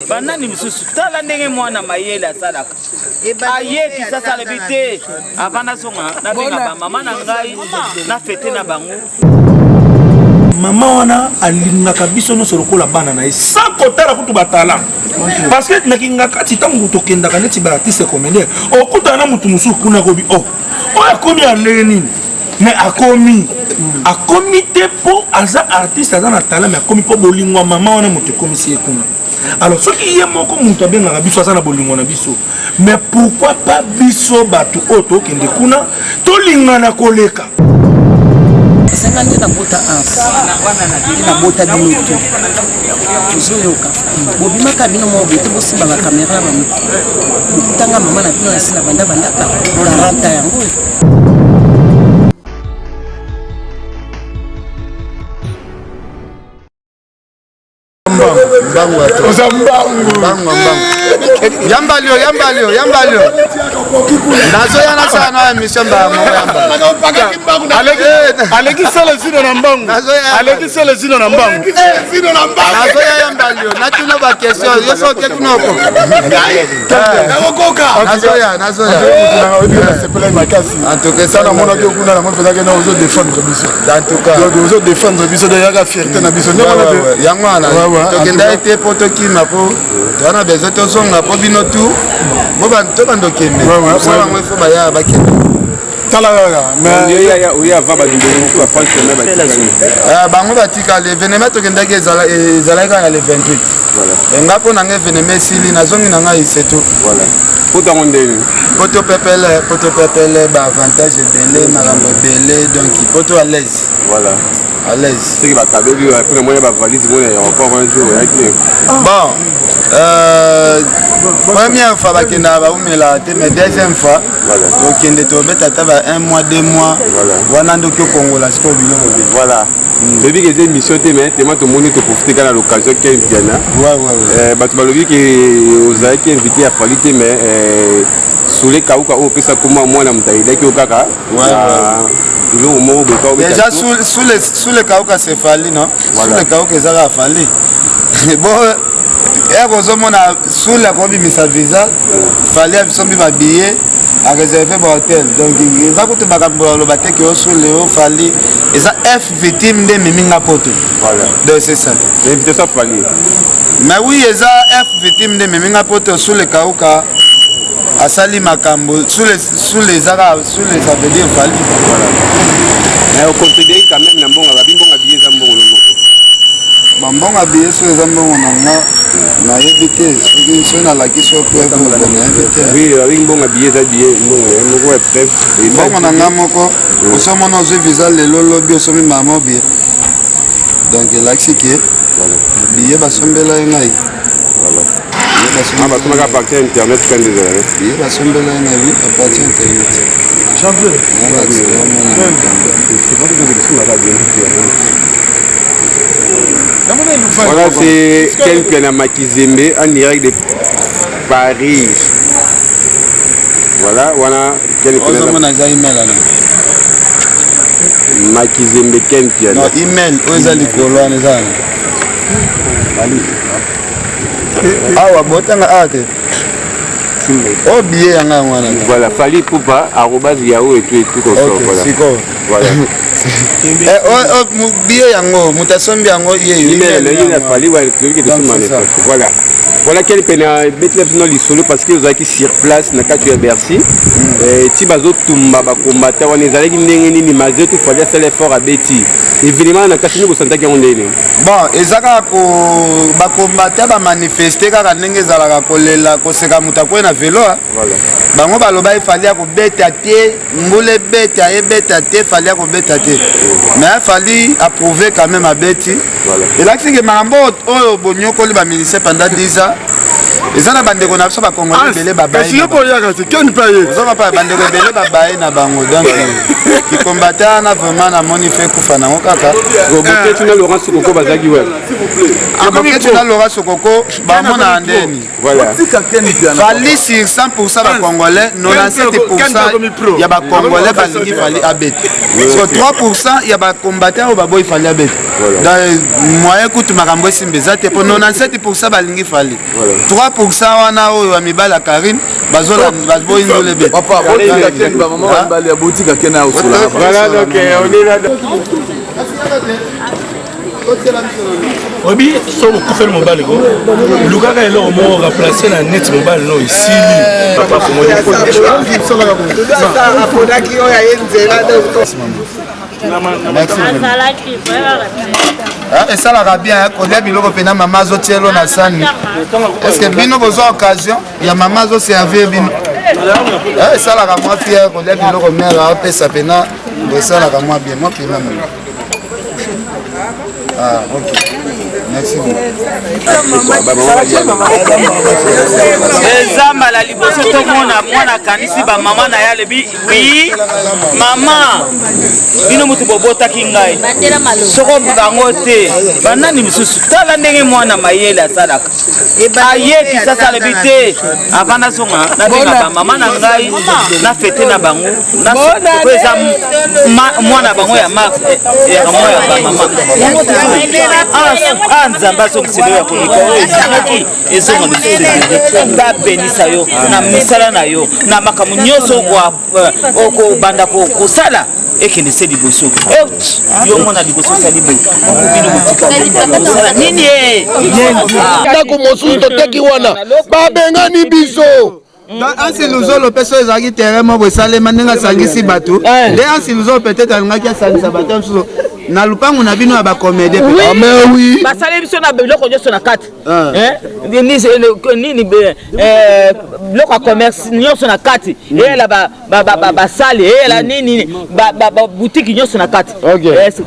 Banani misusu tala ndenge mwana mayele asalaka ayeki sasa lebite avana songa na benga ba mama na ngai na fete na bango mama wana alingaka biso no solokola bana na sans kotala kutu batala parce que nakinga kati tangu tokenda kaneti ba artiste comédien okuta na mutu musu kuna kobi akomi andenge nini mais akomi te po aza artiste aza na talent mais akomi po bolingwa mama wana mutu komi si ekuna. Alors ce qui est mon comme tu as bien la biso na bolingo na biso mais pourquoi pas biso batu auto kende kuna to lingana koleka sangani na bota ans na bota binuto tuzoyoka bobima kabino mo bete bosimba ba camera ba mutanga mama na bino na sina banda ka 40 yango Yambalio nazo yana sana mission ba mo aleki sala zino na mbangu nazo ya yambalio natuna ba question yo sote kunoko nazo ya c'est plein makasi en tout cas ça na mona ke kuna na mona pezaka na ozo défendre biso en tout cas ozo défendre biso de yaka fierté na biso yangwana tokenda ete poto kima po twana bezo to songa po bino tu bo banto bandokende so bango fo baya bakende tala mais oui va ba dindelo ko pas chemin ba bango batika le événement tokenda ke ezalaka na le 28 voilà ngapo na événement sili na zongi na ngai c'est tout voilà poto ngondeni poto pepele ba avantage belé marambo belé donc poto à l'aise voilà à l'aise c'est que ba kabeli après moyen ba valise mon encore un jour bon première fois bakenda ba umela te mais deuxième fois voilà donc kende to beta taba 1 mois 2 mois wana ndo ko kongola siko biloko voilà depuis que j'ai mission te mais tellement tout monde te profiter quand l'occasion qui vient ouais batu balobi que oza qui invité à qualité mais sous les kauka au pesa kuma mwana mtaida ki okaka déjà sous les kauka c'est fali non sous les kauka ezaka fali bon heureusement sous la komimisa visa fallait absombi ba billet à réserver ba hôtel donc eza kutu bakambo lo bateki o sous le fallait eza F victime de miminga poto voilà donc c'est ça l'invitation fallait mais oui eza F victime de miminga poto sous le kauka asali makambo sous les arabes sous les ça veut dire fallait voilà mais on considère quand même na mbonga babinga billet za mbongo bambonga billet sur les ambongo na éviter ce na la question pour oui avec mbonga billet za billet mbongo est prêt mbongo na ngamoko osomo na zo visa le lolo bio somi mama billet donc l'axike voilà billet basombela ngai voilà billet basombela ka partir internet quand désolé billet basombela ngai oui à partir internet champion voilà, c'est quelqu'un à Makizembe en direct de Paris. Voilà, quelqu'un Makizembe quelqu'un. Non, email, où est-ce que oh billet voilà fallait poupa @yahoo et tout comme ça voilà billet yango mutasombi yango voilà quel peine Bethlehem lisolo parce que vous avez sur place na katu ya Bercy et ti bazo tumba ba combattre wana ezalaki ndenge nini maze tout fallait faire l'effort à Betty évidemment na kasini ko santaki yango ndene bon ezaka ko ba combattre ba manifester kaka ndenge ezalaka kolela koseka mutakwe na vélo voilà bango baloba il fallait ko beta te ngule beta e beta te fallait ko beta te mais il fallait approuver quand même à Betty voilà et là c'est que mambo oyo bonyoko li ba ministère pendant 10 ans eza na bandeko na biso bakongole ebele babaye ozoma pa bandeko ebele babaye na bango donc kikombatana na vraiment namoni fe kufa nango kaka Roboketi na Laurent Sokoko bazaki wewe Roboketi na Laurent Sokoko bamona andeni Fali sur 100% bakongolais 97% ya bakongolais balingi Fali abete so 3% ya bakombatants baboyi Fali abete dans moyen kutu makambo esimbeza te po 97% balingi Fali 3% wana oyo ya mibala Karim bazola baboyi ndole bete papa botika keni ba maman wa mbali ya botika kena usula voilà donc on est là obi so okufela mobali ko lukaka eloko moko remplace na net mobali no isili papa fomoni apodaki oyo ayenzela esalaka bien kolia biloko mpena mama azotielo na sani estce bino bozwa occasion ya mama azoservir bino esalaka mwa fiere kolia biloko mere apesa mpena esalaka mwa bien mwa mpena mama. Ah, ok. Merci beaucoup. eza mbala liboso tomona mwana kanisi bamama na yale bi mama bino mutu bobotaki ngai soko bango te banani misusu tala ndenge mwana mayele asalaka ayeki sasa alebi te avanda songa nabenga bamama na ngai na fete na bango po eza mwana bango ya mako ya bamama nzambe azongiselo ya kolika oyo ezalaki ezonga lisusu ngabenisa yo na misala na yo na makambo nyonso okobanda kosala ekende se liboso yo mona liboso osali boye bino botika nini ndako mosusu toteki wana babengani biso ansi luzolo peso ezalaki terrain moko esalema ndenge asangisi bato nde ansi luzolo peut-être alingaki asangisa bato mosusu na lupangu na bino ya bacomédie basali biso na biloko nyonso na kati nini biloko ya commerce nyonso na kati eyela basali eyela nini boutique nyonso na kati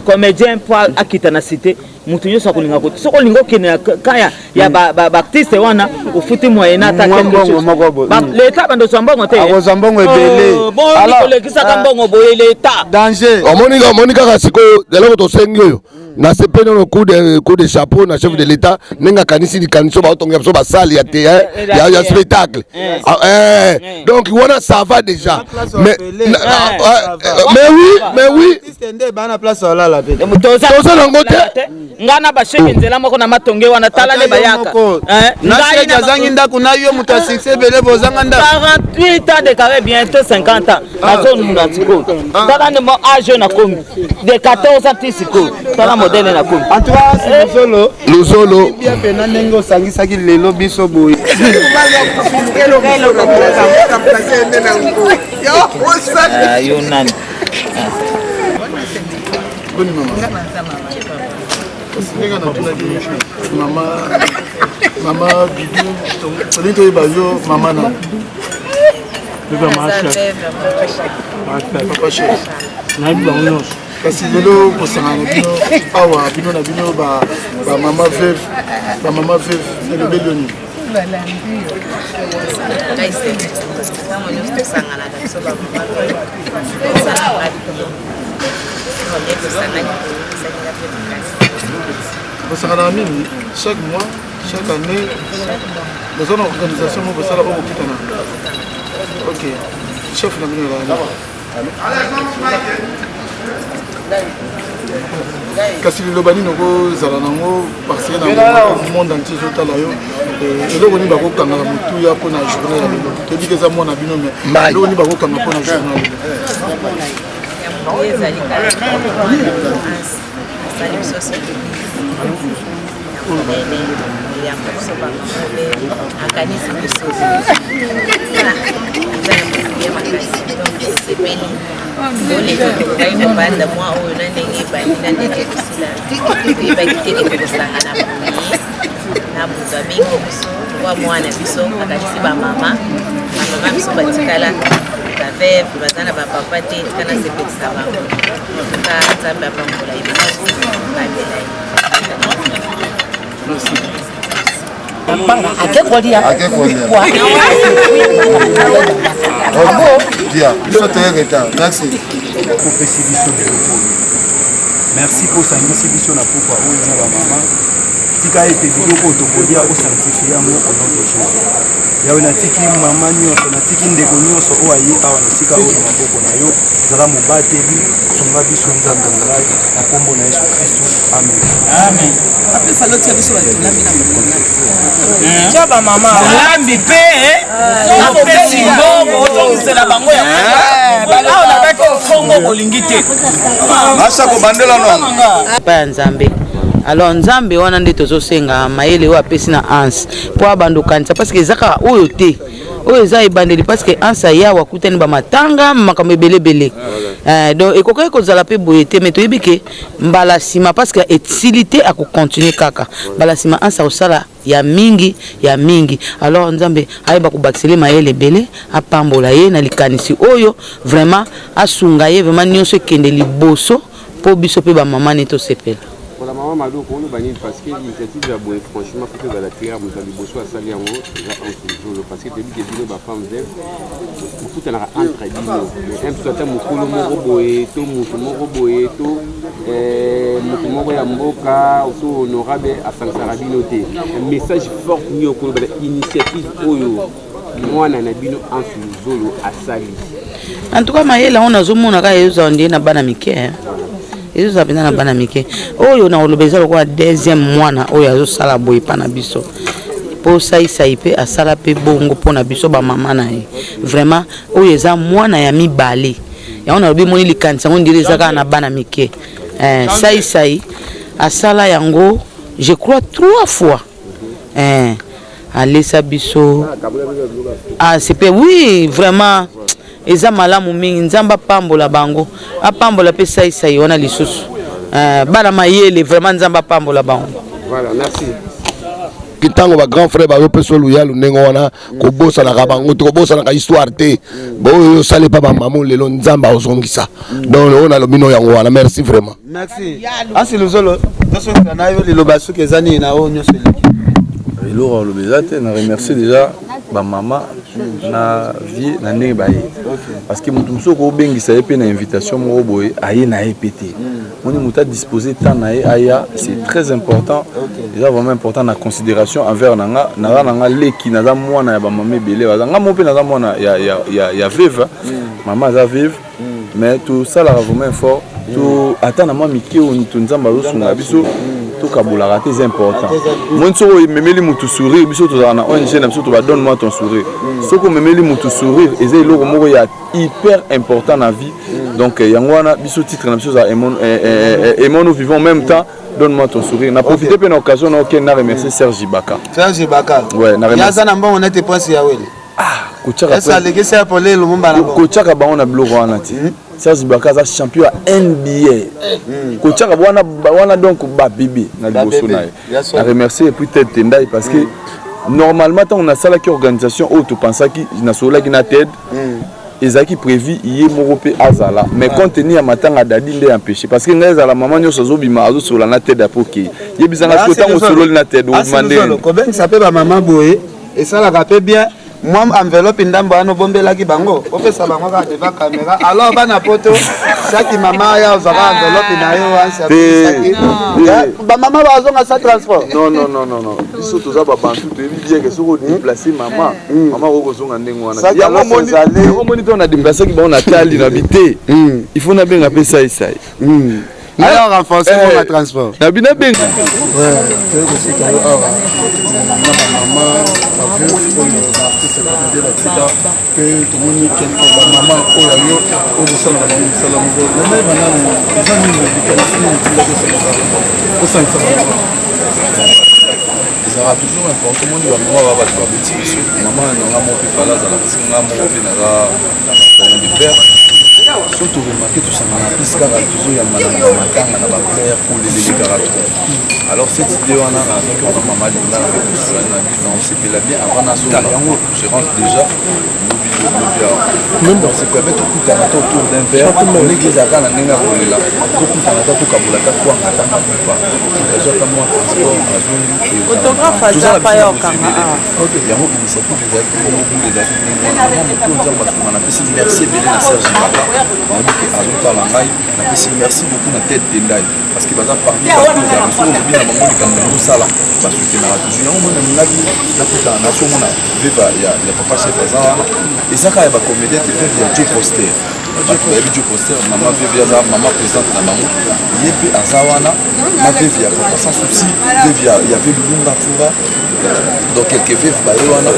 comédien mpo akita na cité mutu nyonso akolinga kote soko olinga okende kaya ya baartiste wana ofuti moyena ata leta bandozwa mbongo te akozwa mbongo ebele kolekisaka mbongo boye leta danger omoni kaka sikoyo eloko tosengi oyo na sepeni ono coup de chapeau na chef de l'état ndenge akanisi likanisi baotonga biso basali ya spectacle donc wana ça va déjà mais oui toza nango te nga na bashebi nzela moko na matonge wana tala nde bayaka ngai azangi ndako na yo moto ya succès ebele bozanga ndako 48 ans de carré bientôt 50 ans nazonunda sikoyo tala nde mo age na komi de 14 ans ti sikoyo tala modele na komi en tout cas luzolo bien pena ndenge osangisaki lelo biso boye yo nani mama bibi toli toyeba yo mama na papa chef nayebi bango nyonso kasi lelo kosangana bino awa bino na bino bamama veve elobeli yo nini kosangana nini chaque mois chaque année dans une organisation moko osala oyo kokutana ok chef na bino kasi liloba nini okozala nango parce na monde entier ezotala yo eloko nini bakokangaka motuya mpona journée ya lelo toyebi eza mwana bino mais eloko nini bakokanga mpona journée ya lelo akanisi biso sepeli banda mwa oyo na ndenge ebandi na ndenge kosila ebaki te kosanga na premier na butu abengi biso wa mwana biso akanisi bamama biso batikala baveve baza na bapapa te tikana sepelisa bango ka nzambe apambola ebiso bandela ye kapanga akekolia bien biso toyeketa merci merci pour ça biso na pourquoi oyo eza bamama tika ete biloko tokolia osanctifie yango au nom de Jésus yawe natiki mama nyonso natiki ndeko nyonso oyo aye awa na esika oyo na maboko na yo zala mobateli songa biso nzambe na ngai na kombo na Yesu Kristo amen amen apesa lotia biso batunami na mokona tia bamama olambi mpe apesi mbongo ozongisela bango ya awa na baki kongo bolingi te masa kobandela nono pa ya nzambe alors nzambe wana nde tozosenga mayele oyo apesi na anse mpo abandokanisa parce que ezaka oyo te oyo eza ebandeli parce que anse ayawa akutani bamatanga makambo ebelebele donc ekokaki kozala mpe boye te mais toyebi ke mbala nsima parce que esili te akocontinue kaka mbala nsima anse akosala ya mingi alors nzambe ayeba kobakisele mayele ebele apambola ye na likanisi oyo vraiment asunga ye vraiment nyonso ekende liboso mpo biso mpe bamama ne tosepela. Pour la maman Mado, on va dire parce que l'initiative de Boé, franchement, faut que la prière, vous allez bosser à Sali en haut, parce que tu dis que tu es femme d'elle, tout en entre dino. Un peu de mukulu moko boé, tout mukulu boé, tout mukulu moko ya mboka, aussi honorable à Sansarabino te. Un message fort ni au cours de l'initiative Oyo. Moi na bino en Zolo à Sali. En tout cas, mayela on a zomona ka yezo ndie na bana mike. Ezo zapenda na bana mike oyo na olobeza lokwa deuxième mwana oyo azosala boye pa na biso po saisa ipe asala pe bongo po na biso ba mama na ye vraiment oyo eza mwana ya mibale ya ona lobi moni likanisa ngo ndire zaka na bana mike saisa asala yango je crois 3 fois alesa biso c'est pe oui vraiment eza malamu mingi nzamba pambola bango apambola pe saisa wana lisusu bana mayele vraiment nzamba pambola bango. Voilà, merci. Kitango ba grand frère ba yo peso luyalu ndenge wana ko bosa na bango to ko bosa na histoire te bo yo sale pa ba mamu lelo nzamba ozongisa donc on a le bino yango wana merci vraiment merci asi luzolo toso na yo lelo basuke zani na o nyoso eloko lobeza te na remercier déjà ba mama na vie na ndenge baye parce que mutu msoko obengisa ye pe na invitation moko boye aye na ye pété moni muta disposer temps na ye aya c'est très important déjà vraiment important na considération envers nanga leki naza mwana ya ba mama ebele bazanga mo pe naza mwana ya veuve mama za veuve mais tout ça la vraiment fort tout attendre moi miki on tout nzamba zosunga biso tout kabola raté c'est important moi so memeli mutu sourire biso to na ONG na biso to ba donne moi ton sourire soko memeli mutu sourire eza eloko moko ya hyper important na vie donc yango wana biso titre na biso za aimons nous vivons en même temps donne-moi ton sourire na profiter pe na occasion na OK na remercier Serge Baka ouais na remercier yaza na mbongo na te posi ya wele kochaka esa legese ya pole lumumba na kochaka bango na biloko wana ti Serge Baka za champion ya NBA kochaka wana donc ba bibi na liboso na ye na remercier et puis tête tendai parce que normalement tant on a ça la organisation où tu penses qui na sola qui na tête ezaki prévu yé moko pe azala mais compte tenu ya matanga dadi nde empêché parce que ngeza la maman nyoso zobima azo sola na tête apoki yebisanga ko tango solo na tête o mande ko ben ça peut ba maman boye et ça la rappelle bien moi enveloppe ndambo ano bombelaki bango opesa bango ka devant caméra alors bana poto saki mama ya ozaka enveloppe na yo ansa saki ba mama bazonga sa transport non biso toza ba bantu to bien que soko déplacer mama ko zonga ndengo wana ya moni to na déplacer ki ba on a tali na bité il faut na benga pesa isai alors renforcer pour le transport na bina benga c'est aussi que maman que tout le monde qui est maman au sein de la salle ça sera toujours important monde va maman va pas petit maman n'a pas pu faire là ça la petite maman va venir là de père so toremarke tosangana plus kaka tozoyambana na matanga na baclaire kolelelekaka trop alors cette idée wana nazaki wana mama lingana mpe kosala na biso on sepela bien avant nazola yango je rentre déjà même dans ce permet tokutana ta autour d'un verre oleki ezalaka na ndenge ya kolela tokutana ta tokabola ta kwanga ta makupa ezwaka mwa transport photographe azapa yokanga yango initiative ezalaki mobile ezalaki ndenge wana moto nzambe asuma napesi merci ebele na serge baka nayebi ke azotala ngai napesi merci beaucoup na tête tendai parce que baza parmi bato ezalaka soki olobi na bango likambo ezosala basutenaka toujours yango mona ningaki nakutana nasomona veva ya papa chef aza wana ezaka ya bacomédien te veve ya Joe Poster bato bayebi Joe Poster mama veve aza mama présente na bango ye mpe aza wana na veve ya papa sans souci veve ya ve lulunga fura donc quelque veve baye wana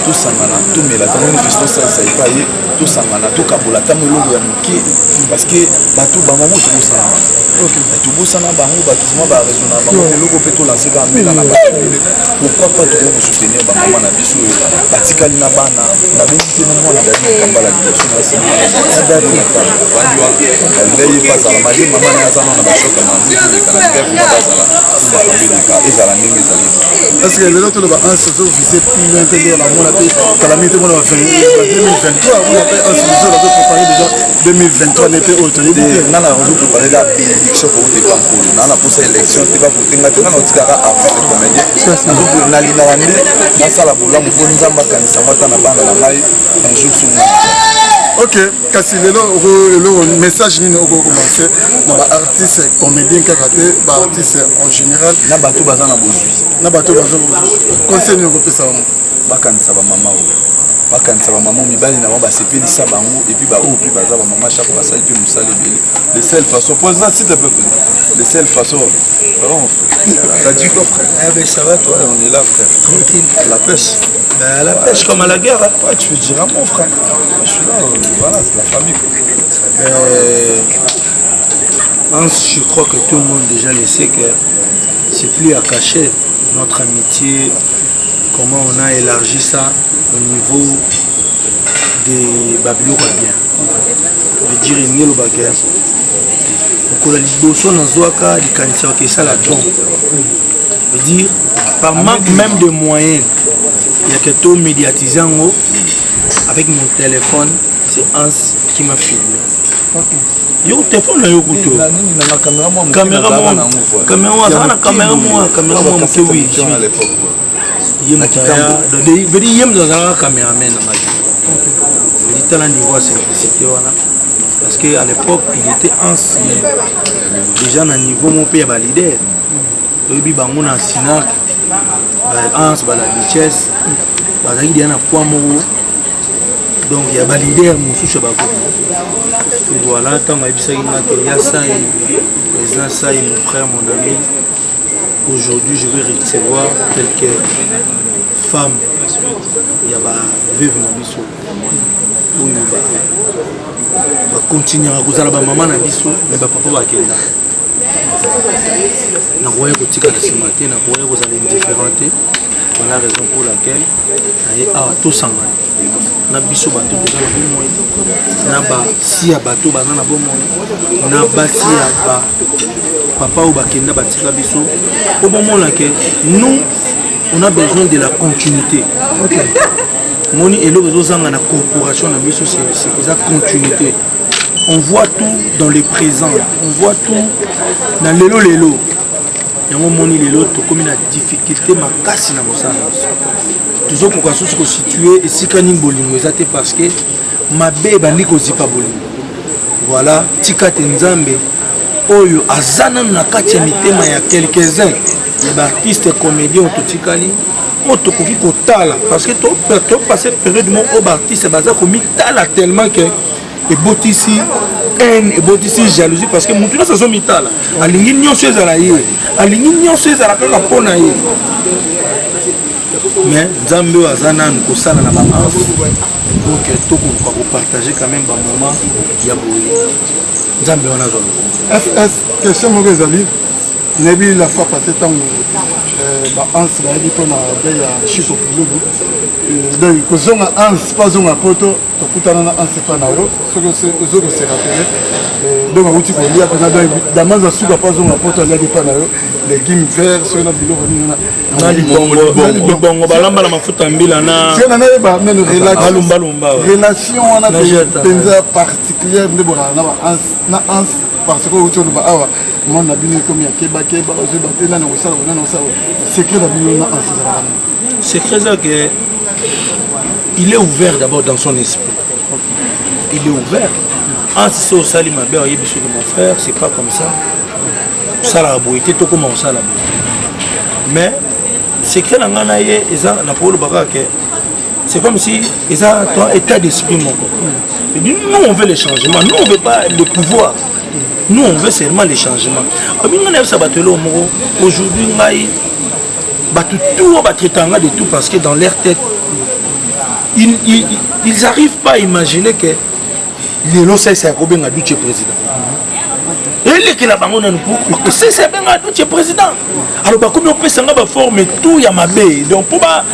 tosangana tomela ntango nini fisto salisa epa ye tosangana tokabola ntango eloko ya moke parce que bato bamamo tobosana tobosana bango bato zima baraisonna bango eloko mpe tolanseka mbela na bato pourquoi pas tokoki kosoutenir bamama na biso oyo batikali na bana nabengi te na mwana dadi mokambala liboso nasealingai ye bazala mali mama na azana na bashoka na nzekoleka na grève na bazala bakambeleka ezala ndenge ezali parce que lelo toloba un saison visé maintenant la mona pe calamité mona 2023 on a fait un saison là pour préparer déjà 2023 n'était autre nana on préparer la bénédiction pour te pampolo nana pour cette élection te pas pour tenga te nana otikaka après le comédien donc na lina wande na sala bolamu po nzamba kanisa mata na bana na mai un jour sur ok kasi lelo message nini oko commencer na ba artiste comédien kaka te ba artiste en général na bato baza na bozwi na bato baza conseil nini okopesa bango bakanisa bamama oyo bakanisa bamama mibali na bango basepelisa bango epuis baoyo mpe baza bamama chaque basali mpe mosala ebele de seule façon président s'il te plaît de seule façon t'as dit quoi frère ça va toi on est là frère tranquille la pêche la pêche comme à la guerre hein? Ouais, tu peux dire à mon frère je suis là voilà c'est la famille je crois que tout le monde déjà le sait que c'est plus à cacher notre amitié, comment on a élargi ça au niveau des Babylon bien. Je veux dire, il y a le bagage. Pour la liboso dans Zoaka, il y a ça la don. Je veux dire, par manque même de moyens, il y a que tout médiatisé en haut. Avec mon téléphone, c'est Hans qui m'a filmé. Yo téléphone là yo couteau. Caméra oui. Yem taya veut dire yem dans un caméraman na magie. Veut dire talent niveau simplicité wana parce que à l'époque il était ancien. Déjà na niveau mon père ba leader. Obi bango na Sinac ba ans ba la richesse. Ba za idi na kwa mo. Donc il y a ba leader mususu ba ko. Voilà, tant que il y a ça, et mon frère, mon ami. Aujourd'hui, je vais recevoir quelques femmes. Il y a des veuves Nabiso. On va continuer à causer la maman Nabiso, mais papa va quitter. Je crois que tu as ce matin, je crois que vous allez indifférenter. Voilà la raison pour laquelle il y a tout ça. Na biso bato toza na bomoi na basi ya bato baza na bomoi na basi ya ba papa ou bakenda batika biso po bomona ke nous on a besoin de la continuité. OK. Moni elo bezozanga na corporation na biso c'est ça continuité. On voit tout dans le présent, on voit tout dans lelo. Yango moni lelo to comme na difficulté makasi na mosala. Toujours pour qu'on soit situé ici kaning bolingo ezate parce que mabe bandi ko zipa bolingo. Voilà, tika tenzambe oyo azana na kati ya mitema ya quelques-uns les artistes comédiens ototikali otokoki kotala parce que to passer période mo o artiste baza ko mitala tellement que ebotisi haine ebotisi jalousie parce que mutu na sazo mitala alingi nyonso ezala ye alingi nyonso ezala kaka pona ye. Mais Nzambe azana nous kosala na bango donc to ko partager quand même ba moment ya boye Nzambe wana zolo FS question mo ezali Nebi la fois passée tant Hans la dit qu'on a déjà chico pour donc kozonga Hans pas zonga poto to kutana na Hans pas na ro ce que se rappelle donc on dit qu'on y a dans dans suka pas zonga poto la dit pas na ro les gim verts sur na bilo na libongo balamba na mafuta mbila na c'est na ba men relation on a des particulière de bona na Hans parce que autour de awa mon abino comme ya keba ozo batena na osala secret d'abino na Hans secret ça que il est ouvert d'abord dans son esprit. Il est ouvert. Ah, si c'est au Salim Abel, il y a de mon frère, c'est pas comme ça. Ça la boité, tout comment ça la mais secret dans nganaye eza na polo bakake. C'est comme si ils ont un état d'esprit mon corps. Nous on veut les changements, nous on veut pas le pouvoir. Nous on veut seulement les changements. Aujourd'hui, tout va traiter de tout parce que dans leur tête, ils n'arrivent pas à imaginer que les lois c'est un problème à Duce président. Et les qui la bango na pour c'est un Duce président. Alors comme on peut s'en former tout ya mabe donc pour ba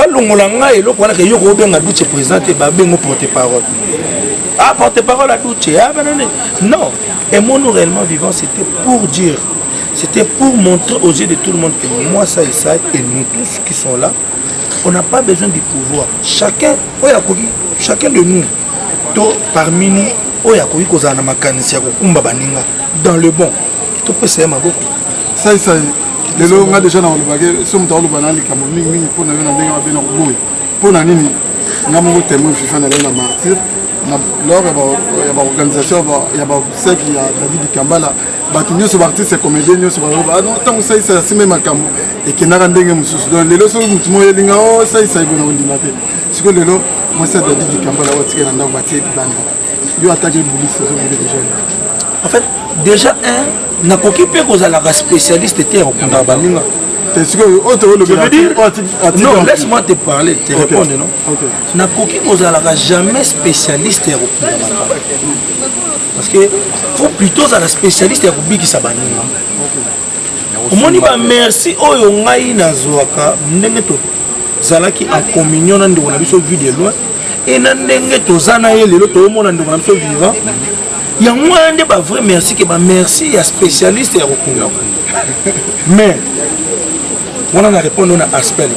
longolanga et l'autre que yo robin à Duce président et ba bengo porte-parole. Ah porte-parole à Duce ah non. Et mon nous réellement vivant c'était pour dire, c'était pour montrer aux yeux de tout le monde que moi ça et ça et nous tous qui sont là. On n'a pas besoin du pouvoir. Chacun de nous, parmi nous, dans le bon. Ça, les gens ont déjà dans le bagage, sont dans le banal, pour lors il y a l'organisation, il y a David Kambala, Batunio ce parti c'est comédien, ah non, tant que ça c'est même un cambo et qui n'a rien de musus. Donc les leçons où tu m'as dit oh ça il bon on dit maté. Ce que les lots, moi c'est David Kambala où tu es dans la bâtisse bande. Il a attaqué le police déjà. En fait déjà un n'a pas occupé cause à la spécialiste était au Kondabamina. Non, laisse-moi te parler, te répondre, non? N'a pas jamais spécialiste parce que faut plutôt à la spécialiste qui s'abonne. Au moins, merci au ngai nazoaka ndengeto zalaki en communion dans de biso vu de loin et ndengeto zana yele lo to mona ndona biso vivant. Ya moi ande ba vrai merci que ba merci ya spécialiste ya kokunda. Mais on a répondu à aspect.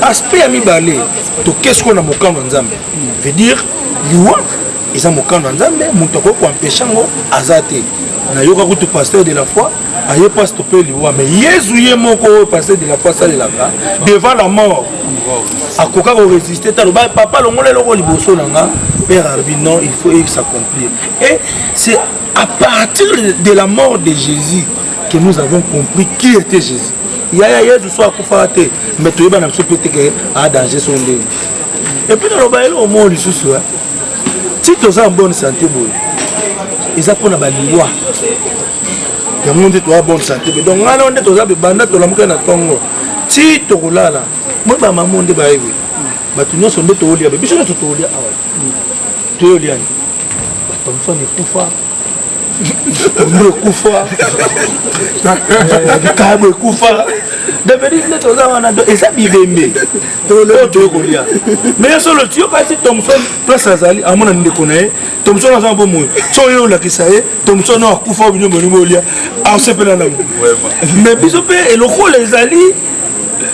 Aspect à mi-balé, qu'est-ce qu'on a moqué dans Nzambe? Veut dire, l'Iwa, ils ont moqué dans Nzambe, Moutoko pour empêcher Azate. On a eu un pasteur de la foi, il n'y a pas stoppé l'Iwa, mais Jésus est mon pasteur de la foi, ça de la foi, devant la mort. À quoi on résistait, papa, le monde est le liboso, père Arbi, non, il faut s'accomplir. Et c'est à partir de la mort de Jésus que nous avons compris qui était Jésus. Il y a Jésus soit coufaté, mais tu es dans le à danger son dé. Et puis dans le bail au monde sous si tu es en bonne santé, ils ont pour la loi. Le monde est en bonne santé. Donc on a des gens qui bandent dans la mouka na tongo. Si tu es là, moi ma maman de bail, mais tu n'as son de tolia, mais bisous de tolia. Tu es lié. Ton son est coufa. Le kufa le kufa devenir net aux avanades et ça bibembe to le to kolia mais sur le tio pas si Thomson place azali à mon ande connaît Thomson a un bon mot so yo la kisaye Thomson no kufa bino molia a se pela na mais bisope et le ko les ali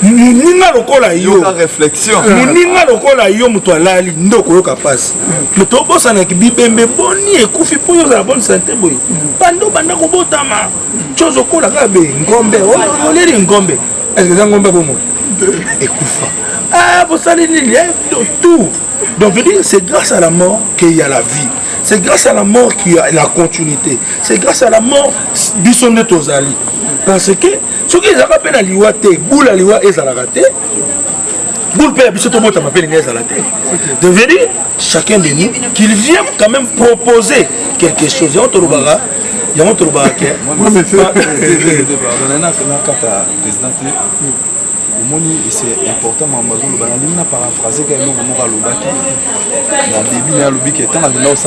muninga lokola yo réflexion muninga lokola yo muto alali ndoko yo kapasi muto bosa na kibibembe boni ekufi po yo la bonne santé boy banda ko botama chozo kola kabe ngombe oleri ngombe est-ce que ngombe bomo ekufa ah bosali nini tout donc je dis c'est grâce à la mort qu'il y a la vie, c'est grâce à la mort qu'il y a la continuité, c'est grâce à la mort bisonne tozali. Parce que ce qui est appelé à l'Iwa, boule à l'Iwa et à la raté, boule père, puis surtout moi, tu m'appelles à la tête. De venir, chacun de nous, qu'il vienne quand même proposer quelque chose. Il y a un Torobara, il y a un Torobara qui est. C'est important, je paraphraser quand même la début à l'objet qui est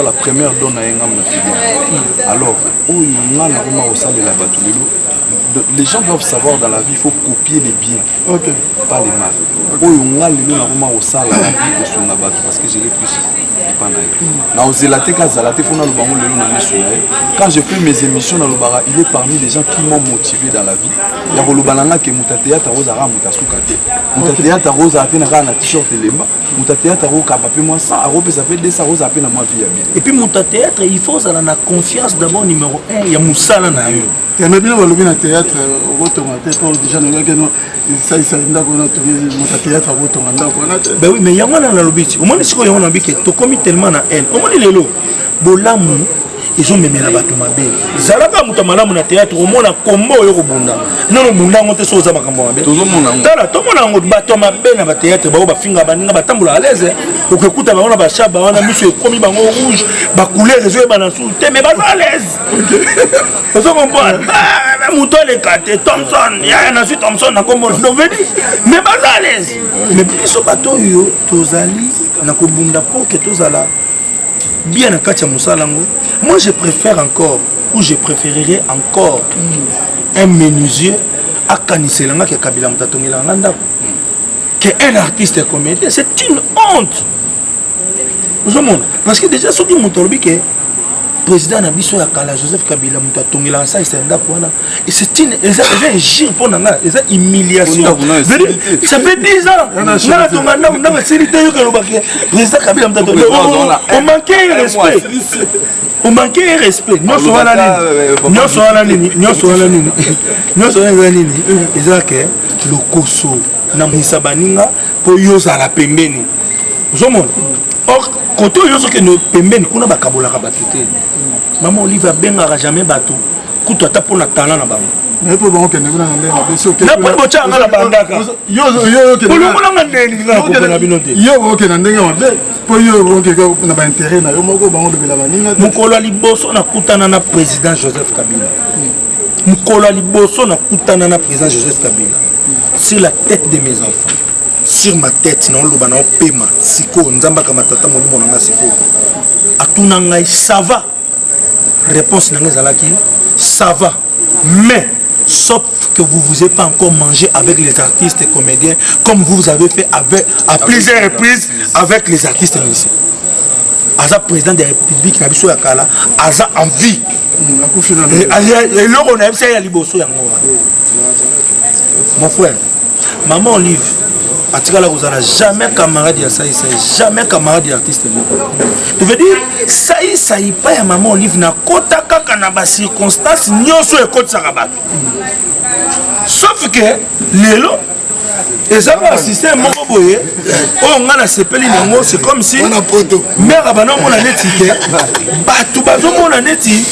la première donne à un alors où il y a au sein de la bataille les gens doivent savoir dans la vie, il faut copier les biens, pas les mal. Parce que je l'ai pris. Quand je fais mes émissions dans le bar, il est parmi les gens qui m'ont motivé dans la vie. Il y a le qui mutatéata rosa ramuta soukate. Mutatéata rosa atena na t-shirt lemba. Mutatéata roka papi moi 100 € ça fait 200 € à peine à ma vie. Et puis mutatéata il faut ça la confiance d'abord numéro 1 il y a musala na yo. Tu aimes bien le bien théâtre automatique pour déjà nous que ça ndako na tourner théâtre automatique. Ben oui mais yango na lobiti. Au moins siko yango na biki to komi tellement na haine. Au moins lelo bolamu ils ont même la bato mabe. Zalaka muta malamu na théâtre au moins na combo yo kobunda. Non bunda ngote so za makambo mabe. Tozo mona ngo. Tala to mona ngo bato mabe na ba théâtre ba ba finga baninga batambola à l'aise. Okukuta ba ona ba chaba ona miso ekomi bango rouge, ba couleur zo ba na sous te mais ba à l'aise. Vous comprenez? Muto le kate Thompson, ya na su Thompson na combo no vedi. Mais ba à l'aise. Mais biso bato yo tozali na kobunda pour que tozala bien à Katia Moussalango. Moi je préfère encore, ou je préférerais encore un menuisier à Kaniselanga qui est Kabila Mtatongilanga qu'un artiste comédien. C'est une honte. Parce que déjà, ce qui montre que président Nabiso Yakala Joseph Kabila Mtatongilanga, ça c'est et c'est une gire pour nous, c'est une humiliation. Ça fait 10 ans. Président Kabila Mtatongilanga, on manquait de respect. On manquait de respect. Nous sommes à la ligne. Ils ont que le Koso, Namisa Baninga, pour Yosa la Pembeni. Or, quand on Yosa que nos Pembeni, on a Bakabola Rabatute. Maman Olive a bien jamais bateau. Couteau à pour la talent là-bas. Mais pour bon que nous avons n'a pas de chance à la bandaka. Yo pour le moment on pour yo que na ba intérêt na yo moko bango de la baninga mukolo liboso na kutana na président Joseph Kabila. Mukolo liboso na kutana na président Joseph Kabila. Sur la tête de mes enfants. Sur ma tête non lo bana pema siko nzamba kama tata molimo na siko. Atuna ngai ça va. Réponse na ngezalaki ça va. Mais sauf que vous ne vous êtes pas encore mangé avec les artistes et comédiens comme vous avez fait à plusieurs reprises avec les artistes musiciens. Aza président de la République, Nabiso Yakala, Aza en vie. Et là, on a essayé à Liboso. Mon frère, maman Olive, Atikala vous n'avez jamais camarade de ça, jamais camarade d'artiste. Je veux dire, ça y pas à maman Olive, na kota kaka na ba circonstance, nyoso e kota sarabat. Sauf que, l'élo, et ça va assister à mon boye, on a la sepeli nango, c'est comme si, mère abana mon aneti, batu bazo mon aneti,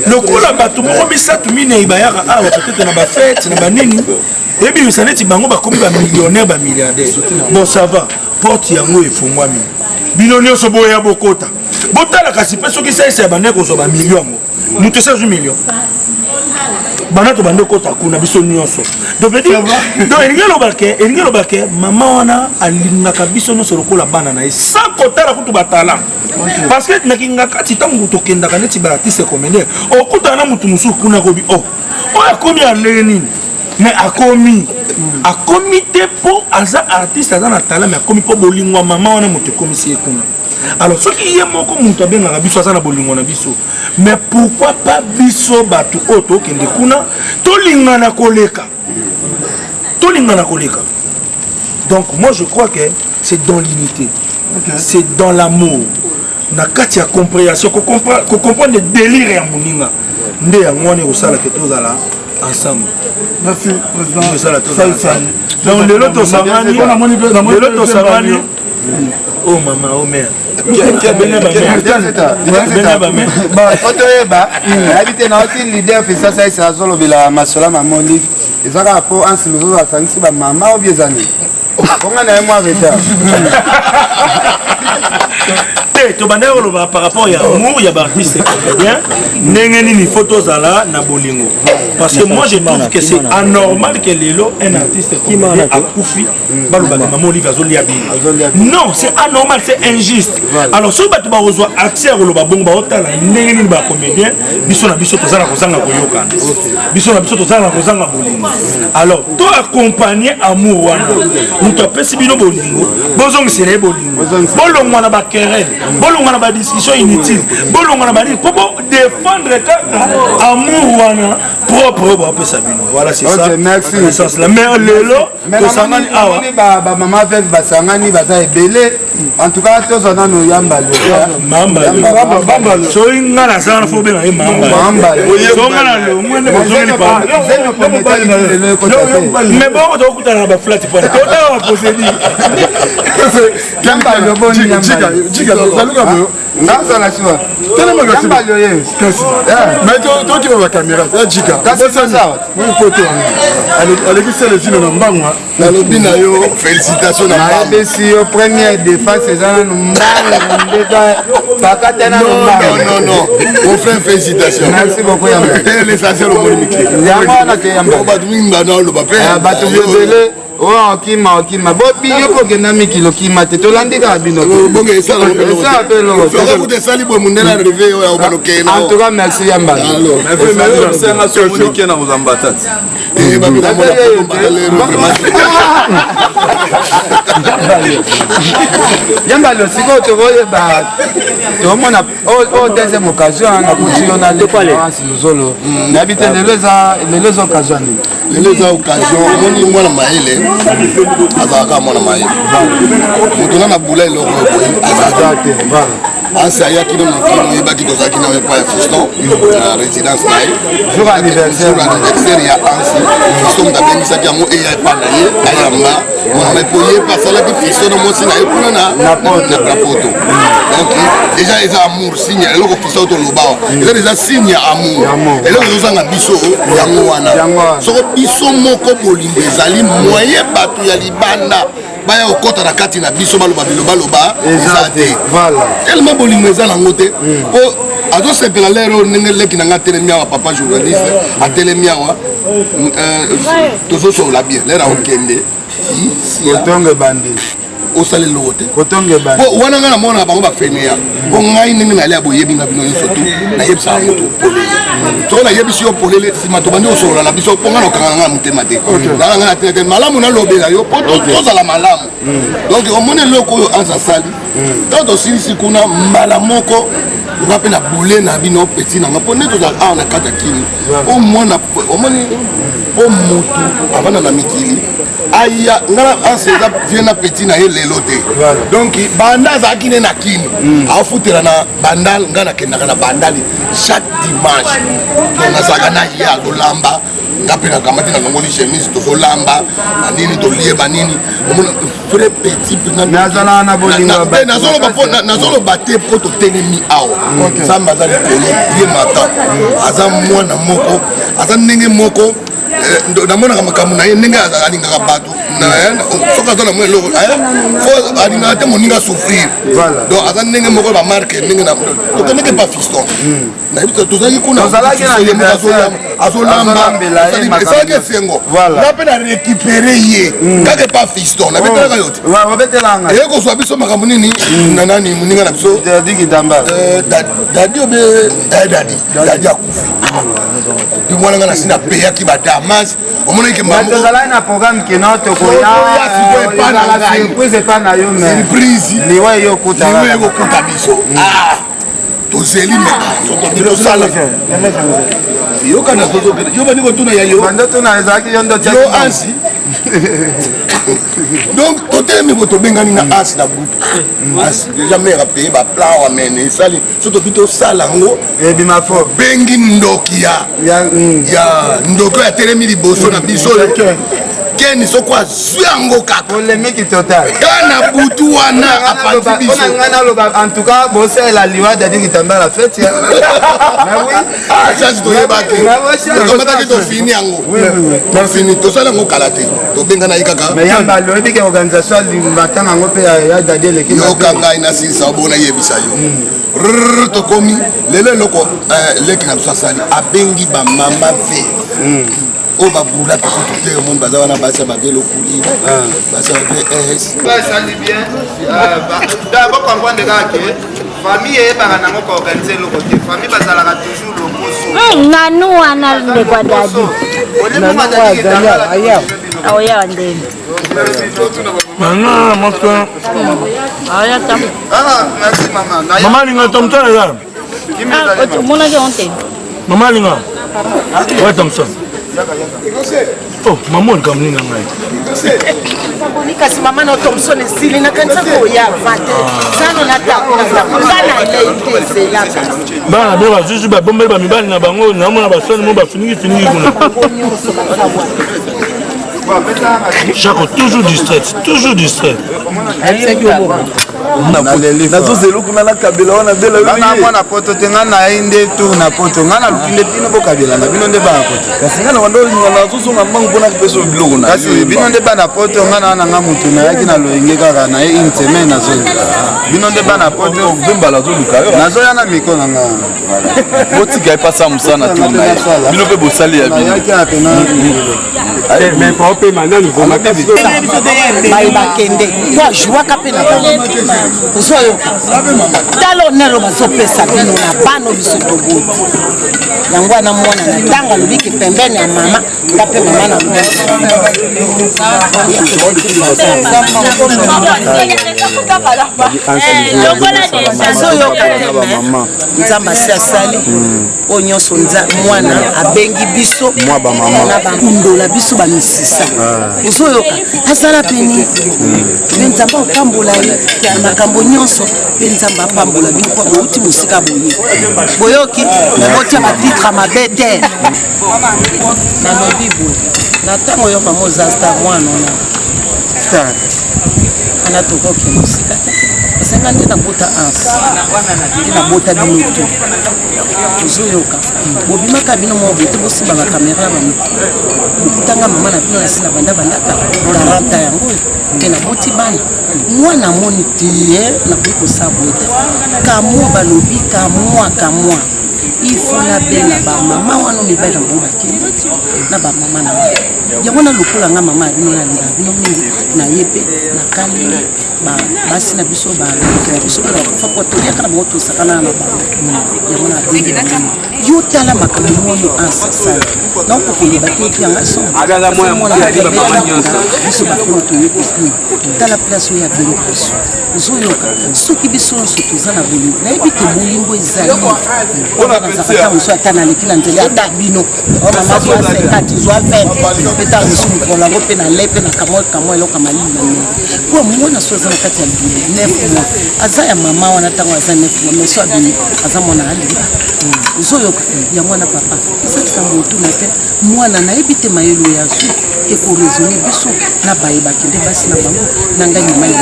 le coup la batu mon bisa tu mine ibayara, ah, peut-être na ba fête, na ba nini. Et bien, ça n'est pas un millionnaire, un milliardaire. Bon, ça va. Porte yango et fongwami. Binonio so boya bokota. Bota la kasi peso ki sai c'est bané ko so ba million. Nous te 16 millions. Banato bande kota kuna biso nyonso. Donc veut dire donc engelo bake maman wana alinga biso no so lokola bana na sans kota la kutu batala. Parce que nakinga kati tangu to kenda kaneti ba artiste comédien. Okuta na mutu musu kuna kobi oh. Oya komi andenge nini? Mais à comité pour Aza artiste Aza na talent mais à comité pour bolingwa maman on a monté commissaire kuna. Alors ce qui est mon comme mutu bien na biso Aza na bolingwa na biso. Mais pourquoi pas biso batu auto kende kuna to linga na koleka. Donc moi je crois que c'est dans l'unité. C'est dans l'amour. Na kati ya compréhension ko comprendre le délire ya moninga. Nde ya ngone osala ke tozala ensemble. Merci, président. Donc, le lot Savani, oh maman, oh mère. to bande par rapport ya amour ya artiste comédien ndenge nini photos ala na bolingo parce que moi je trouve que c'est anormal que lelo un artiste comédien akufi baloba maman Olivier azolia bien non c'est anormal c'est injuste alors si bato ba reçoit accès au loba bongo ba otala ndenge nini ba comédien biso na biso tozana kozanga koyokana biso na biso tozana kozanga bolingo alors to accompagner amour wana muto apesi bino bolingo bozongisela bolingo bolongwa na ba querelle bolongwa na ba discussion inutile bolongwa na ba pour défendre amour wana propre ba pesa bino voilà c'est ça merci la mère lelo to sangani awa ba maman veuve basangani baza ebele en tout cas tozana no yamba le so inga na sana fo benga mamba so ngana lo mwende bozongeli pa mais bon to kutana ba flat point to ta posedi yamba lo boni yamba jiga baluka mo nasa la siwa tena magasi yamba lo ye kasi mais to ki ba caméra ya jiga kasi ça oui photo allez c'est le film na mbangwa na lobi na yo félicitations na mbangwa besi yo première défense ezana mbangwa ndeka pakatana non mon frère félicitations merci beaucoup yamba l'essentiel au monde miki yamba na te yamba ba duminga na lo ba pe ba to bele okima bobiyo kokenda mikilo kima te tolandika bino bonge esala pe esali bo mundela arrivé oyo obanokena en tout cas merci yamba yamba lo siko tokoyeba tomona o deuxième occasion na kutio na Laurence Luzolo nabi te lelo eza occasion lelo eza occasion omoni mwana maele azalaka mwana maele moto na bula eloko azalaka te ansi ayaki nano kino oyebaki tozalaki na epa ya fiston na résidence na ye jour anniversaire ya ansi fiston moto abengisaki yango eya epa na ye ayamba mwana epo ye mpe asalaki fiston na mwasi na ye kuna na poto donc déjà eza amour signe eloko fiston tolobawa eza déjà signe ya amour eloko ezozanga biso yango wana soko biso moko bolingo ezali moyen bato ya libanda baya okota na kati na biso baloba biloba eza te tellement bolingo eza nango te po azosepela lero ndenge leki nanga atelemi awa papa journaliste atelemi awa tozosola bien lero akokende otonge bandi osala eloko te kotonge bandi po wana nga na mona bango bafeneya po ngai ndenge nalia boyebi nga bino nyonso tu nayebisaka moto polele soko nayebisi yo polele nsima tobandi osolola na biso mpo nga na okanga nga motema te nanga nga na tena te malamu nalobela yo mpo tozala malamu donc omoni eloko oyo ansa asali ntango tosilisi kuna mbala moko nga mpe na bule na bino peti nanga mpo nde tozala awa na kati ya kini po mwana omoni po motu avanda na mikili aya ngana anse eza vie na peti na ye lelo te donc banda azalaki ne na kini afutela na bandal nga nakendaka na bandali chaque dimanche donc nazalaka na ye azolamba nga mpe nakamati nalongoli chemise tozolamba na nini tolieba nini omona vrai petit nazoloba te mpo totelemi awa nzambe aza likolo ye mata aza mwana moko aza ndenge moko namonaka makambo na ye ndenge alingaka bato soki aza na mwa eloko fo alingaka te moninga souffrir donc aza ndenge moko bamarke ndenge tokendeke pa fiston tozalaki kuna azolamba esalaki esengo nga mpe na récupere ye kaka epa fiston nabetelaka yo te eye kozwa biso makambo nini na nani moninga na biso dadi obe dadi akufi mwana nga nasi napeyaki badamas omonaki tozalaki na programme keno tokoyasurprise epa na yo liwa eyokuta biso tozeli tosala yokana yo bandi kotuna ya yo bandotuna ezalaki yo ndo ansi donc totelemi bo tobengani na as na groupe as déjà mère a payé baplan wamene esali so tobi tosala yango ebima fo bengi ndoki ya ndoki ya telemi liboso na biso Ken soko azwi yango kaka. Polémique totale. Kana butu wana apati biso. En tout cas, bosse la liwa dadi kitamba la fête. Mais oui. Ah, ça c'est toye baki. Comment t'as dit to fini yango? Oui. To fini to sala ngo kalate. To benga na ikaka. Mais yamba lobi ke organisation limbata ngo pe ya dadi l'équipe. Yo kanga ina sisa bona yebisa yo. To komi lele loko leki na sasali abengi ba mama ve. O babula to tout le monde baza na basa ba velo kuli. Basa ba es. Ça dit bien. D'abord comprendre que famille est par nango ko organiser le côté famille bazala toujours le poso. Nanu ana le kwa dadi. Ole mama dadi kitanga aya. Oya ndeni. Nana moto. Aya tam. Merci maman. Maman linga Thompson là. Mona ke onte. Maman linga. Ouais Thompson. Oh, maman comme linga ngai. Kasi mama na Thompson stili na kanisa ko ya vate. Sana na tapo na ile izela. Bana beba juste ba bombe ba mibali na bango na mona ba soni mo ba finiki kuna. Chaque toujours distrait. nazozela kuna na kabila wana bela mwana poto te nga na inde tu na poto nga na lukinde bino bokabila na bino nde bana poto kasi nga na wando linga nazozonga mbangu mpona kopesa biloko na kasi bino nde bana poto nga na wana nga mutu nayaki na loyenge kaka na ye une semaine nazoya bino nde bana poto vemba nazoluka yo nazoya na miko na nga botika epasa mosana to na ye bino mpe bosali ya bino nayaki na pena mais pas pe manani voma te biso Mai bakende to jouaka pe na bango zoyo talo nero bazopesa bino na bano biso tobo yango wana mwana na tanga lobiki pembeni ya mama ngape mama na zoyo kateme nzamba si asali o nyonso mwana abengi biso mwa ba mama na bandola biso bamisisa ozoyoka azala peni mpe nzambe apambola ye makambo nyonso mpe nzambe apambola bino mpo bouti mosika boye boyoki botia batitre mabe te nalobi boye na ntango oyoka moza star mwana ona star ana tokoki mosika te esenga nde nabota anse nde nabota bino to tozoyoka bobimaka bino moko boye te bosimba bakamera na bamiki bokutanga mama na bino nasi na bandaka 40 yango mpe naboti bana mwana moni te nakoki kosala boye te kamwa balobi kamwa ifo nabela bamama wana mibali na bango bakende na bamama na bango yango na lokola nga mama abino nalinga bino mingi naye mpe nakali basi na biso biso mpe bakufa po toliaka na bango tosakana na bango yango na bengi na bino yo tala makambo mono ansasala nakokoloba te epi yanga biso bakolo toyoki tala place oyo abengi biso ozoyoka soki biso nyonso toza na bolingo nayebi te bolingo ezali nazaka mosu ata naleki na nzela ata bino mama zwa 50 zwa 20 mpe ta mosu mokolo yango mpe na le mpe na kamwa eloko malili na mene po mwana so aza na kati ya libulu 9 mois aza ya mama wana ntango aza 9 mois mais so abimi aza mwana alinga ozoyoka ya mwana papa eza likambo otuna te mwana nayebi te mayelo ya zu ekoresone biso na bayebaki nde basi na bango na ngai nyama na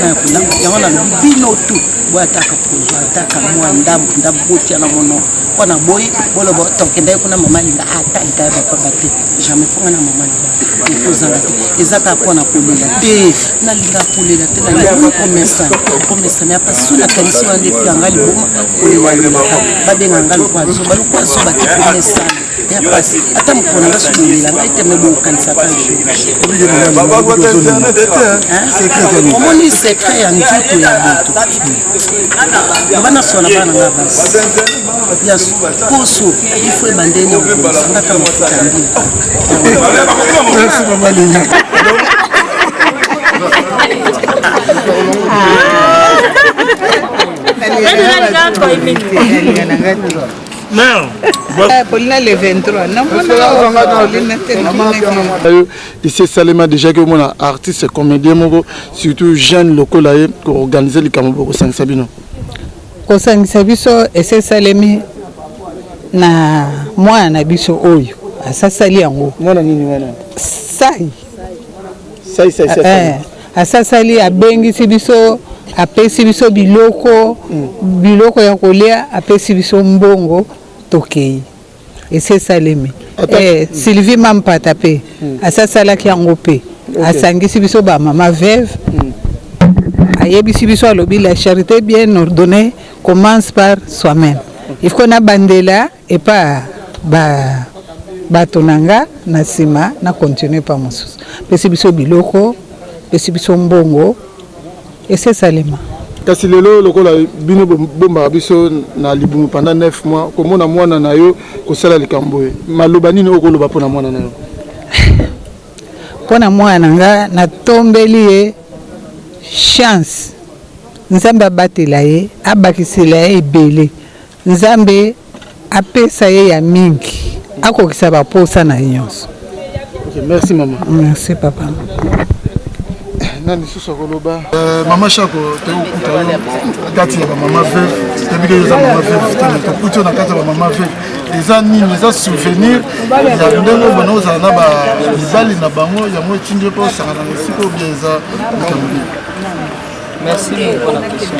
ya kolanga yango nalobi bino tu boye ataka kozwa ataka mwa ndambu botia na monoko mpona boyi boloba tokende kuna mama linga ata likaya bapapa te jamais fonga na mama linga ekozanga te eza kaka mpona kolela te nalinga kolela te nalingi komesa me apasi nakanisi wana nde pia nga liboma kolelaka babenga nga lokwazo balokwazo bati komesana ya pasi ata mokona nga sokolela ngai te me bokanisaka omoni sekret ya nzoto ya moto bana sona bana nga basi ya poso ifo ebandeni okosangaka mafuta mbila merci mama linga Paulina le 23. Ici Salema déjà que mon artiste comédien surtout jeune local là pour organiser les cameroun au San Sabino. Au San Sabiso et c'est Salemi na moi na biso oyo. Ça sali yango. Mwana nini wana? Sai. asasali abengisi biso apesi biso biloko ya kolia apesi biso mbongo tokei esesalemi Sylvie Mampata pe asasalaki yango pe asangisi biso bamama veuve ayebisi biso alobi la charité bien ordonnée commence par soi-même il faut na bandela et pas bato nanga na nsima na continuer pa mosusu pesi biso biloko pesi biso mbongo esesalema kasi lelo lokola bino bombaka biso na libumu pendant 9 mois komona mwana na yo kosala likambo maloba nini okoloba mpona mwana na yo mpona mwana nga natombeli ye chance nzambe abatela ye abakisela ye ebele nzambe apesa ye ya mingi akokisa baposa na ye nyonso. Merci maman. Merci papa. Nani susa koloba mama Chako te okuta kati ya mama veuve tebike eza mama veuve te okuti na kati ya mama veuve eza nini eza souvenir ya ndenge bona ozala na mibali na bango yango etindi mpo osangana na esika obia eza likambo. Merci pour la question.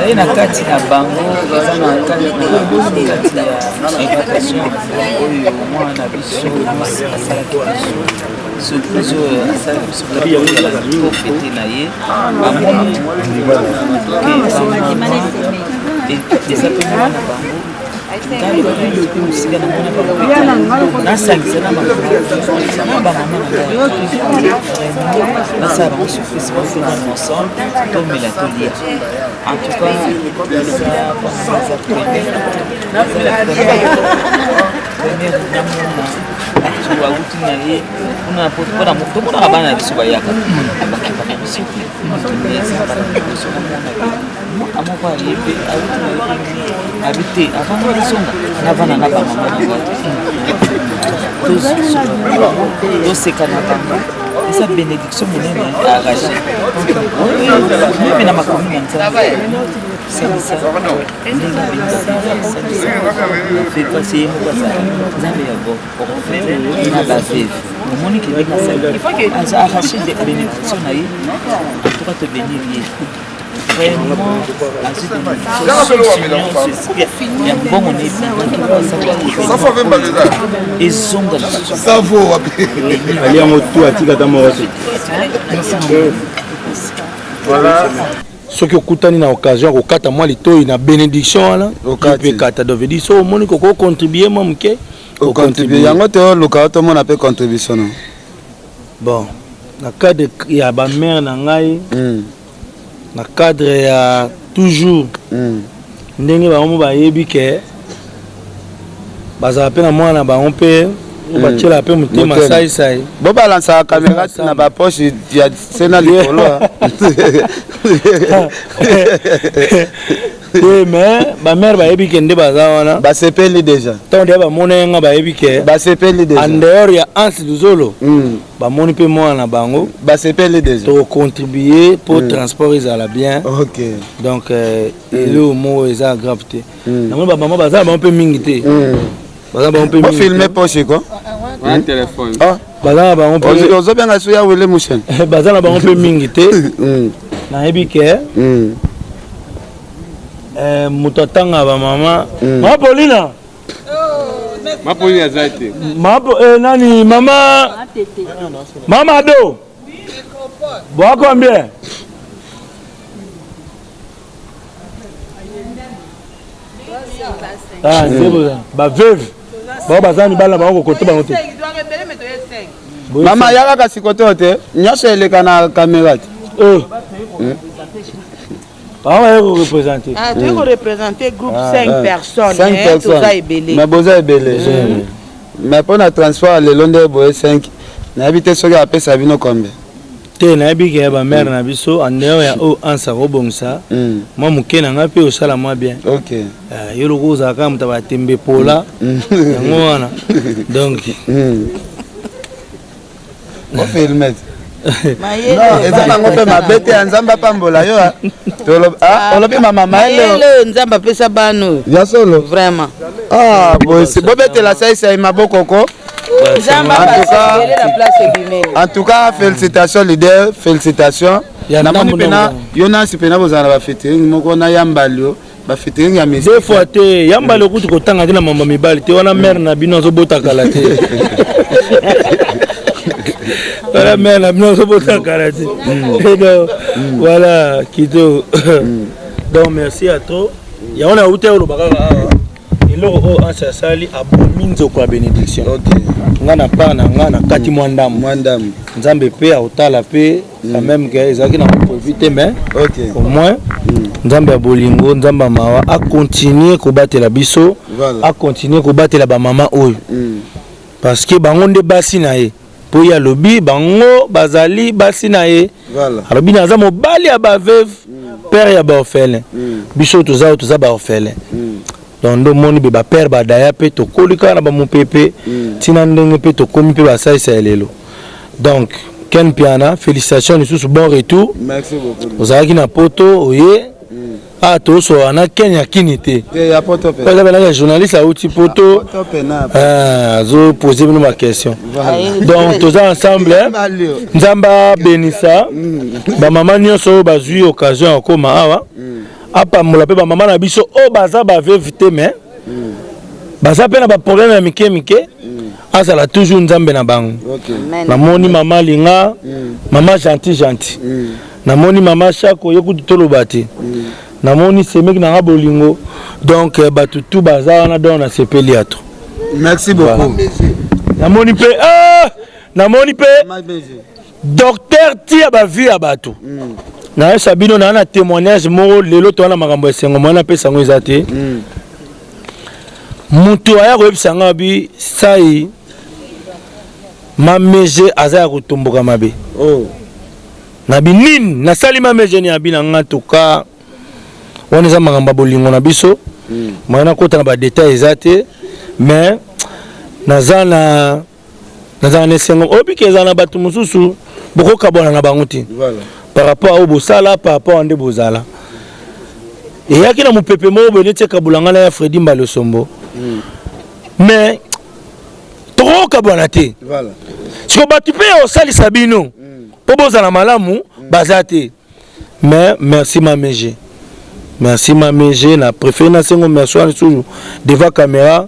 Il y a kati na bango eza na kati ya éducation moi na biso asalaki biso surprise asalaki biso ko fete na ye amoni eza pe na bango habité avant de songa avant na ba mama tous ces canapés esa bénédiction monene arraché mais na makomi nza c'est ça fait passer nzambe ya bo na ba veuve moni ki beka ça il faut que arracher des bénédictions na ye en tout cas te bénir vraiment soki okutani na occasion kokata mwa litoi na bénédiction wana ope kata dovedi so omoni koko contribuer mwa moke ocontribue yango te oluka otomona mpe contribution no bon na cadre ya bamare na ngai na cadre ya toujours ndenge bango bayebi ke bazala mpe na mwana na bango mpe batiela mpe motema saisai bobalansaka kamera na bapoche ya sena likolo mais bamare bayebi ke nde baza wana basepeli déjà ntango nde bamona yenga bayebi ke basepeli déjà en dehors ya anse luzolo bamoni mpe mwana na bango basepeli déjà tocontribuer pour transport ezala bien ok donc eloko moko eza grave te namoni bamama baza bango mpe mingi te baza bango mpe mingi filme poche quoi un téléphone baza na bango mpe ozobenga so ya wele mushen baza na bango mpe mingi te nayebi ke moto atanga bamama mapolina mapolina aza te nani mama do boa combien baveuve bao baza mibali na bango kokote bango te mama yaka kasi kote te nyonso eleka na kamera te bango représenter tu veux représenter groupe 5 personnes 5 personnes mais boza ebele mais mpona transport lelo nde boye 5 nayebi te soki apesa bino combien te nayebi ke bamare na biso en dehors ya oyo ansa kobongisa mwa moke na ngai mpe osala mwa bien yo loko ozala kaka moto batembe pola yango wana donc ofilme eza nango mpe mabe te ya nzambe apambola yo olobi mama maele nzambe apesa bano ya solo vraiment bobetela saisai mabokoko En tout cas, félicitations leader, félicitations. Namoni pena Jonas pena bozana ba featuring moko na Yambalio, ba featuring ya musique. Deux fois te Yambalio kutu kotanga na mama mibali te wana mère na bino zo bota kala te. Voilà mère na bino zo bota kala te. Voilà Kito. Donc merci à toi. Ya on a outé au bakaka. Eloko o ansa sali abominzo kwa bénédiction. OK. Ngana pa na ngana kati mwandamu. Nzambe pe autala pe quand même que ezaki na profiter mais OK. Au moins Nzambe bolingo Nzamba mawa a continuer ko batela biso, a continuer ko batela ba mama oyo. Parce que bango nde basi na ye. Po ya lobi bango bazali basi na ye. Voilà. Alobi na za mobali ya ba veuve, père ya ba orphelin. Biso toza ba orphelin. Donc ndo moni be ba père ba daya pe to kolika na ba mopepe tina ndenge pe to komi pe ba sai sa lelo. Donc Ken Piana, félicitations nous sous bon retour. Merci beaucoup. Vous avez na poto oye. Ah to so ana Kenya kinité. Ya poto pe. Pas la journaliste a outi poto. Zo poser nous ma question. Donc tous ensemble Nzamba Benissa. Ba maman nyonso bazui occasion akoma awa. Apa mola pe ba maman na biso o baza ba vevité mais baza pe na ba problème ya mike azala toujours Nzambe na bango. Namoni mama linga mama gentil namoni mama chako yokutu tolobate namoni semeki na bolingo donc batutu baza na don na sepeli ato. Merci beaucoup. Namoni pe docteur tia ba vie ya bato. Na sabino na na témoignage mo lelo to na makambo esengo mwana pe sango ezate mutu aya ko ebisanga bi sai mameje azaya kutumbuka mabe na binini na sali mameje ni abina ngatuka wana za makambo bolingo na biso mwana kota na ba détails ezate mais nazana nesengo obike ezana batu mususu boko kabona na banguti. Voilà. Par rapport au Bosala, par rapport à Ndebozala. Et il y a qui n'a mon pépé mot, ben était kabulangala ya Freddy Mbalosombo. Mais trop kabonate. Voilà. Si vous battez au Sali Sabino, pour Bosala malamu, bazate. Mais merci ma mége. Merci ma mége. Na préféré na sengo merci toujours devant caméra.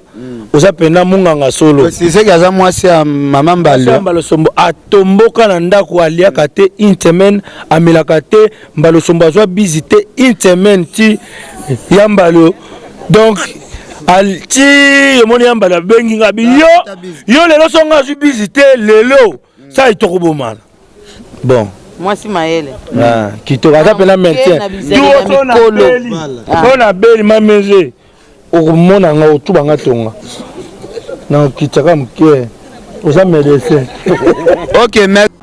Oza pena munganga solo. C'est ça que moi c'est maman Mbalosombo atomboka na ndako alia kate intemen amelaka te Mbalosombo azwa visiter intemen ti yambalo. Donc alti yomoni yambala bengi ngabi yo lelo songa azwi visiter lelo ça itoko bomala. Bon. Moi si maele. Ah, kitoko ata pena maintien. On a beli mameze. Mona nga otuba nga tonga na kitaka mke oza médecin. OK, merci.